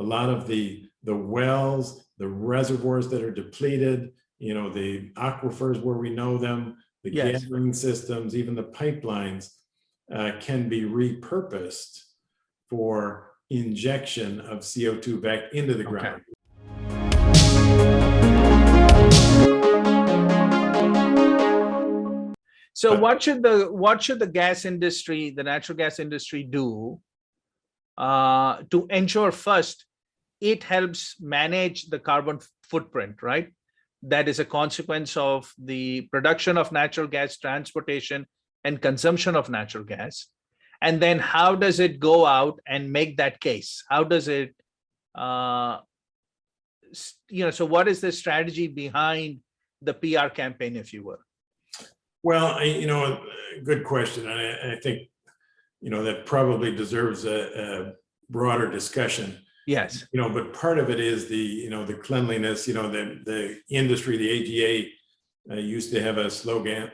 a lot of the wells, the reservoirs that are depleted, the aquifers where we know them, the Yes. gathering systems, even the pipelines can be repurposed for injection of CO2 back into the ground. So what should the gas industry, the natural gas industry, do to ensure first it helps manage the carbon footprint, right? That is a consequence of the production of natural gas, transportation, and consumption of natural gas. And then how does it go out and make that case? How does it, so what is the strategy behind the PR campaign, if you will? Well, good question. I think, that probably deserves a broader discussion. Yes. But part of it is the cleanliness, the industry, the AGA used to have a slogan,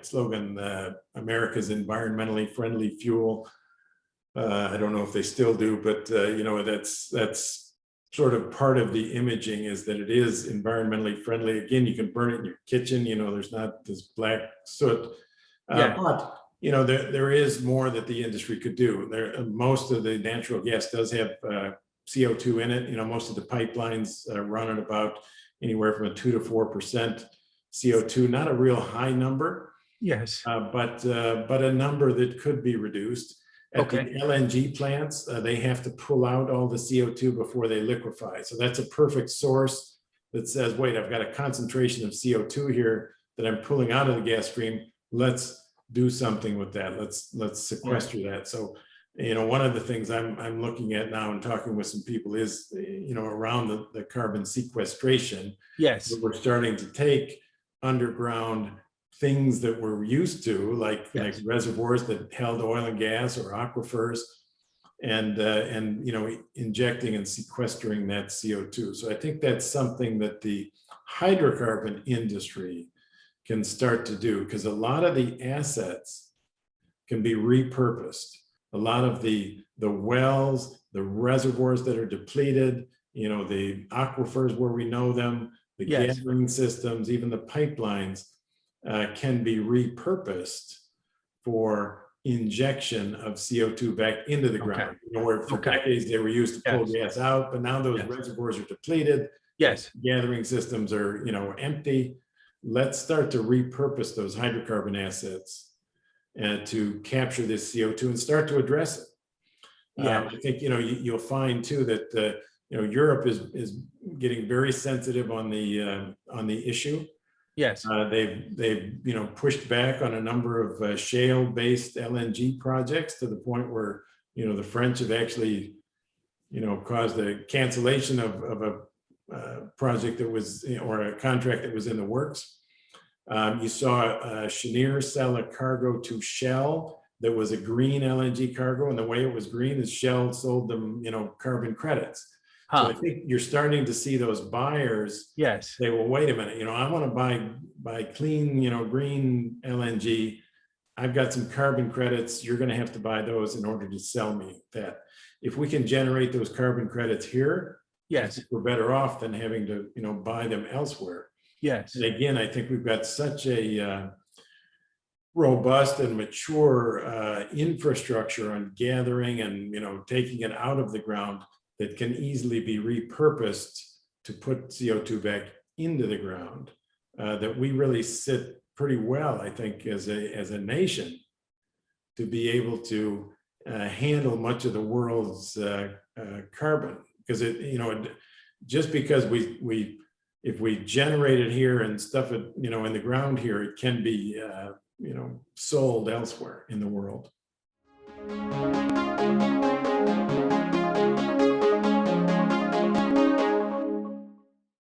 America's environmentally friendly fuel. I don't know if they still do, but that's sort of part of the imaging, is that it is environmentally friendly. Again, you can burn it in your kitchen, there's not this black soot. But there is more that the industry could do. Most of the natural gas does have CO2 in it. Most of the pipelines run at about anywhere from a 2 to 4% CO2. Not a real high number. Yes. But a number that could be reduced. At the LNG plants, they have to pull out all the CO2 before they liquefy. So that's a perfect source that says, wait, I've got a concentration of CO2 here that I'm pulling out of the gas stream. Let's do something with that. Let's sequester that. So, one of the things I'm looking at now and talking with some people is, around the carbon sequestration. Yes. We're starting to take underground things that we're used to, like reservoirs that held oil and gas or aquifers, and injecting and sequestering that CO2. So I think that's something that the hydrocarbon industry can start to do, because a lot of the assets can be repurposed. A lot of the wells, the reservoirs that are depleted, the aquifers where we know them, the gathering systems, even the pipelines can be repurposed for injection of CO2 back into the ground. Where for decades they were used to pull gas out, but now those reservoirs are depleted. Yes. Gathering systems are, empty. Let's start to repurpose those hydrocarbon assets to capture this CO2 and start to address it. I think, you'll find too that, Europe is getting very sensitive on the issue. Yes. They've pushed back on a number of shale-based LNG projects, to the point where, the French have actually, caused a cancellation of a project that was, or a contract that was in the works. You saw Cheniere sell a cargo to Shell that was a green LNG cargo, and the way it was green is Shell sold them, carbon credits. So I think you're starting to see those buyers say, well, wait a minute, I want to buy clean, green LNG. I've got some carbon credits. You're going to have to buy those in order to sell me that. If we can generate those carbon credits here, we're better off than having to, buy them elsewhere. Yes. And again, I think we've got such a robust and mature infrastructure on gathering and, taking it out of the ground that can easily be repurposed to put CO2 back into the ground, that we really sit pretty well, I think, as a nation, to be able to handle much of the world's carbon. Because just because if we generate it here and stuff it, in the ground here, it can be, sold elsewhere in the world.